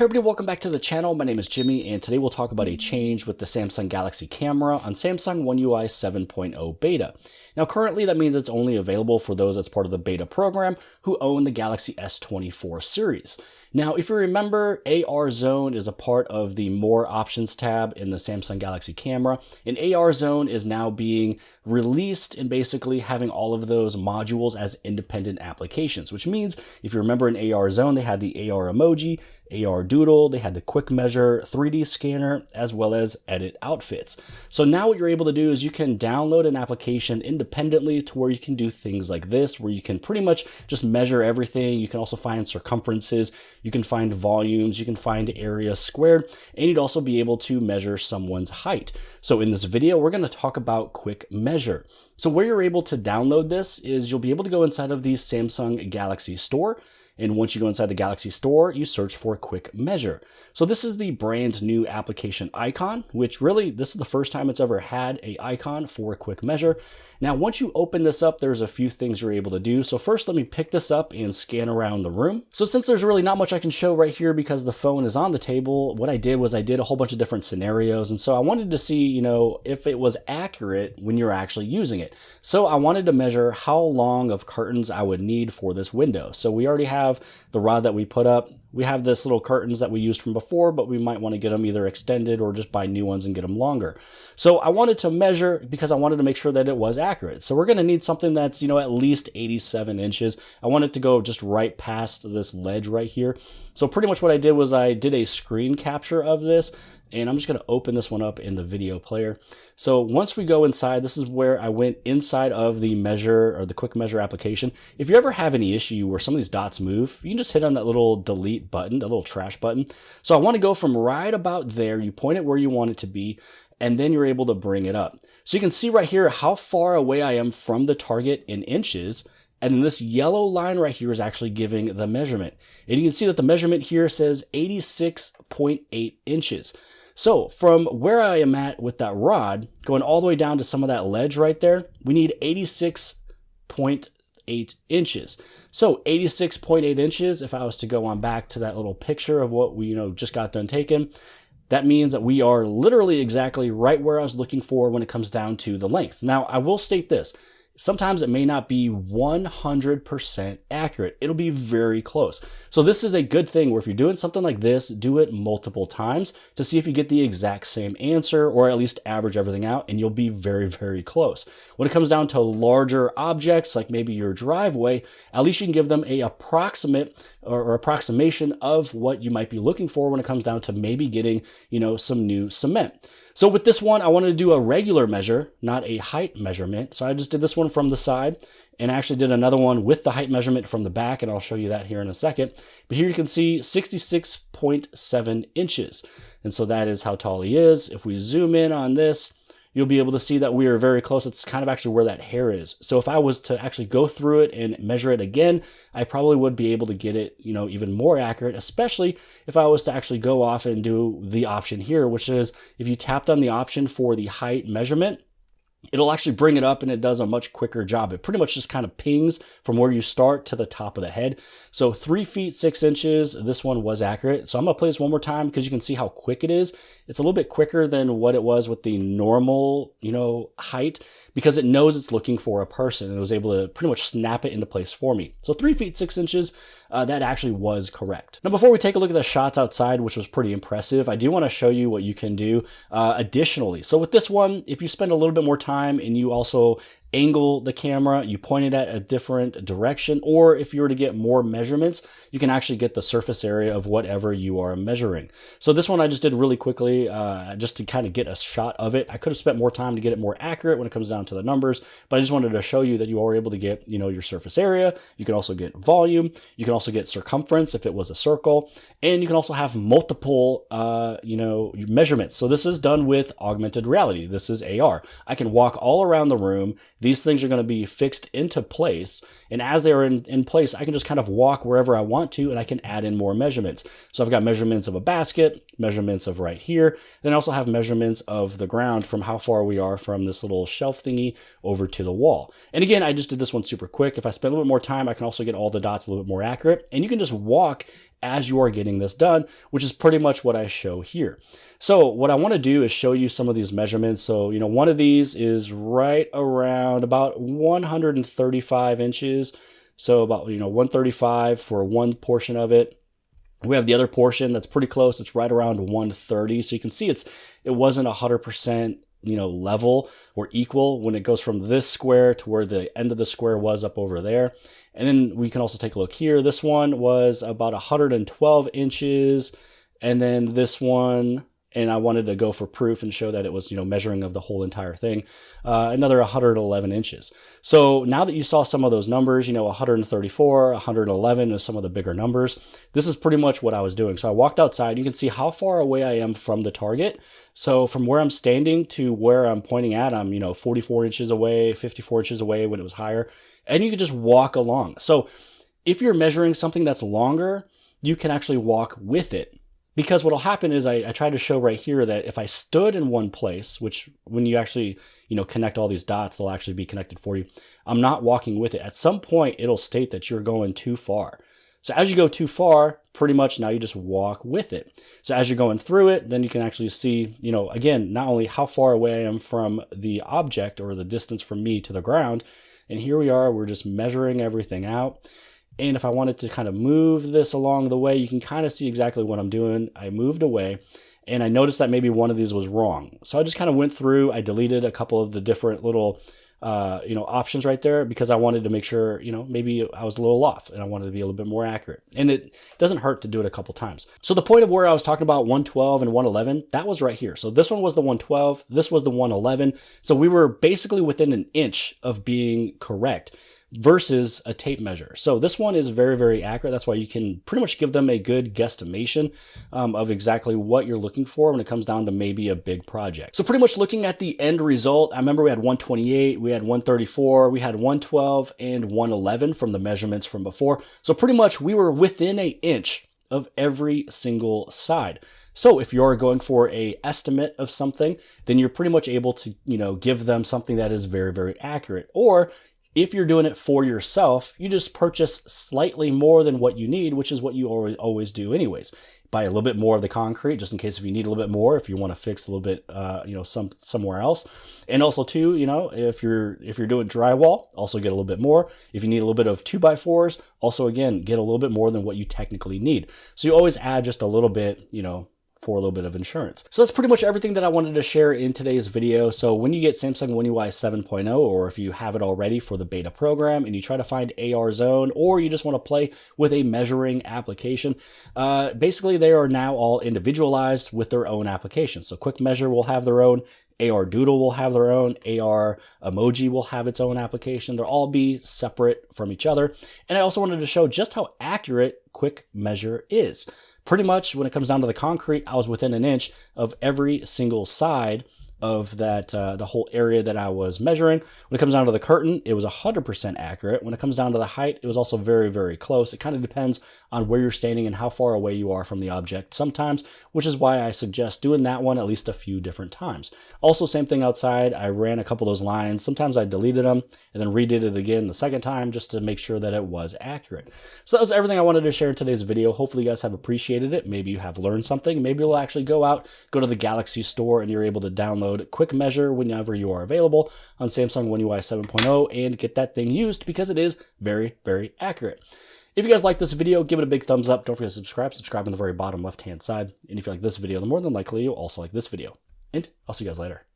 Hey everybody, welcome back to the channel. My name is Jimmy, and today we'll talk about a change with the Samsung Galaxy camera on Samsung One UI 7.0 beta. Now currently that means it's only available for those that's part of the beta program who own the Galaxy S24 series. Now if you remember, AR Zone is a part of the More Options tab in the Samsung Galaxy camera, and AR Zone is now being released and basically having all of those modules as independent applications, which means if you remember in AR Zone they had the AR emoji, AR Doodle, they had the quick measure 3D scanner, as well as edit outfits. So now what you're able to do is you can download an application independently to where you can do things like this, where you can pretty much just measure everything. You can also find circumferences, you can find volumes, you can find area squared, and you'd also be able to measure someone's height. So in this video, we're going to talk about quick measure. So where you're able to download this is you'll be able to go inside of the Samsung Galaxy Store. And once you go inside the Galaxy Store, you search for Quick Measure. So this is the brand new application icon, which really, this is the first time it's ever had an icon for Quick Measure. Now, once you open this up, there's a few things you're able to do. So first, let me pick this up and scan around the room. So since there's really not much I can show right here because the phone is on the table, what I did was I did a whole bunch of different scenarios. And so I wanted to see, if it was accurate when you're actually using it. So I wanted to measure how long of curtains I would need for this window. So we already have the rod that we put up. We have this little curtains that we used from before, but we might want to get them either extended or just buy new ones and get them longer. So I wanted to measure because I wanted to make sure that it was accurate. So we're going to need something that's, at least 87 inches. I want it to go just right past this ledge right here. So pretty much what I did was I did a screen capture of this. And I'm just going to open this one up in the video player. So once we go inside, this is where I went inside of the measure or the quick measure application. If you ever have any issue where some of these dots move, you can just hit on that little delete button, that little trash button. So I want to go from right about there. You point it where you want it to be, and then you're able to bring it up. So you can see right here how far away I am from the target in inches. And then this yellow line right here is actually giving the measurement. And you can see that the measurement here says 86.8 inches. So from where I am at with that rod, going all the way down to some of that ledge right there, we need 86.8 inches. So 86.8 inches, if I was to go on back to that little picture of what we just got done taking, that means that we are literally exactly right where I was looking for when it comes down to the length. Now, I will state this. Sometimes it may not be 100% accurate. It'll be very close. So this is a good thing where if you're doing something like this, do it multiple times to see if you get the exact same answer or at least average everything out, and you'll be very, very close. When it comes down to larger objects, like maybe your driveway, at least you can give them a approximate or approximation of what you might be looking for when it comes down to maybe getting, some new cement. So with this one, I wanted to do a regular measure, not a height measurement. So I just did this one from the side and I actually did another one with the height measurement from the back, and I'll show you that here in a second. But here you can see 66.7 inches. And so that is how tall he is. If we zoom in on this, you'll be able to see that we are very close. It's kind of actually where that hair is. So if I was to actually go through it and measure it again, I probably would be able to get it, even more accurate, especially if I was to actually go off and do the option here, which is if you tapped on the option for the height measurement, it'll actually bring it up and it does a much quicker job. It pretty much just kind of pings from where you start to the top of the head. So 3 feet 6 inches, this one was accurate. So I'm going to play this one more time because you can see how quick it is. It's a little bit quicker than what it was with the normal, height, because it knows it's looking for a person and it was able to pretty much snap it into place for me. So 3 feet 6 inches, that actually was correct. Now, before we take a look at the shots outside, which was pretty impressive, I do want to show you what you can do additionally. So with this one, if you spend a little bit more time and you also angle the camera, you point it at a different direction, or if you were to get more measurements, you can actually get the surface area of whatever you are measuring. So this one I just did really quickly just to kind of get a shot of it. I could have spent more time to get it more accurate when it comes down to the numbers, but I just wanted to show you that you are able to get, your surface area. You can also get volume. You can also get circumference if it was a circle, and you can also have multiple, measurements. So this is done with augmented reality. This is AR. I can walk all around the room. These things are going to be fixed into place. And as they are in place, I can just kind of walk wherever I want to, and I can add in more measurements. So I've got measurements of a basket, measurements of right here. Then I also have measurements of the ground from how far we are from this little shelf thingy over to the wall. And again, I just did this one super quick. If I spend a little bit more time, I can also get all the dots a little bit more accurate. And you can just walk as you are getting this done, which is pretty much what I show here. So what I want to do is show you some of these measurements. So, one of these is right around about 135 inches. So about, 135 for one portion of it. We have the other portion that's pretty close. It's right around 130. So you can see it wasn't 100%, level or equal when it goes from this square to where the end of the square was up over there. And then we can also take a look here. This one was about 112 inches. And then this one, and I wanted to go for proof and show that it was, measuring of the whole entire thing, another 111 inches. So now that you saw some of those numbers, 134, 111 is some of the bigger numbers. This is pretty much what I was doing. So I walked outside. You can see how far away I am from the target. So from where I'm standing to where I'm pointing at, I'm, 44 inches away, 54 inches away when it was higher. And you can just walk along. So if you're measuring something that's longer, you can actually walk with it. Because what will happen is I try to show right here that if I stood in one place, which when you actually, connect all these dots, they'll actually be connected for you. I'm not walking with it. At some point, it'll state that you're going too far. So as you go too far, pretty much now you just walk with it. So as you're going through it, then you can actually see, again, not only how far away I am from the object or the distance from me to the ground. And here we are, we're just measuring everything out. And if I wanted to kind of move this along the way, you can kind of see exactly what I'm doing. I moved away and I noticed that maybe one of these was wrong. So I just kind of went through, I deleted a couple of the different little, options right there because I wanted to make sure, maybe I was a little off and I wanted to be a little bit more accurate. And it doesn't hurt to do it a couple times. So the point of where I was talking about 112 and 111, that was right here. So this one was the 112, this was the 111. So we were basically within an inch of being correct versus a tape measure. So this one is very, very accurate. That's why you can pretty much give them a good guesstimation of exactly what you're looking for when it comes down to maybe a big project. So pretty much looking at the end result, I remember we had 128, we had 134, we had 112 and 111 from the measurements from before. So pretty much we were within an inch of every single side. So if you're going for a estimate of something, then you're pretty much able to, give them something that is very, very accurate. Or if you're doing it for yourself, you just purchase slightly more than what you need, which is what you always do anyways. Buy a little bit more of the concrete, just in case if you need a little bit more, if you want to fix a little bit, somewhere else. And also too, if you're doing drywall, also get a little bit more. If you need a little bit of 2x4s, also again, get a little bit more than what you technically need. So you always add just a little bit, for a little bit of insurance. So that's pretty much everything that I wanted to share in today's video. So when you get Samsung One UI 7.0, or if you have it already for the beta program and you try to find AR zone, or you just want to play with a measuring application, basically they are now all individualized with their own application. So Quick Measure will have their own, AR Doodle will have their own, AR Emoji will have its own application. They'll all be separate from each other. And I also wanted to show just how accurate Quick Measure is. Pretty much when it comes down to the concrete, I was within an inch of every single side of that, the whole area that I was measuring. When it comes down to the curtain, it was 100% accurate. When it comes down to the height, it was also very, very close. It kind of depends on where you're standing and how far away you are from the object sometimes, which is why I suggest doing that one at least a few different times. Also, same thing outside. I ran a couple of those lines. Sometimes I deleted them and then redid it again the second time just to make sure that it was accurate. So that was everything I wanted to share in today's video. Hopefully you guys have appreciated it. Maybe you have learned something. Maybe you'll actually go to the Galaxy store and you're able to download Quick Measure whenever you are available on Samsung One UI 7.0 and get that thing used because it is very, very accurate. If you guys like this video, give it a big thumbs up. Don't forget to subscribe. Subscribe on the very bottom left-hand side. And if you like this video, then more than likely you'll also like this video. And I'll see you guys later.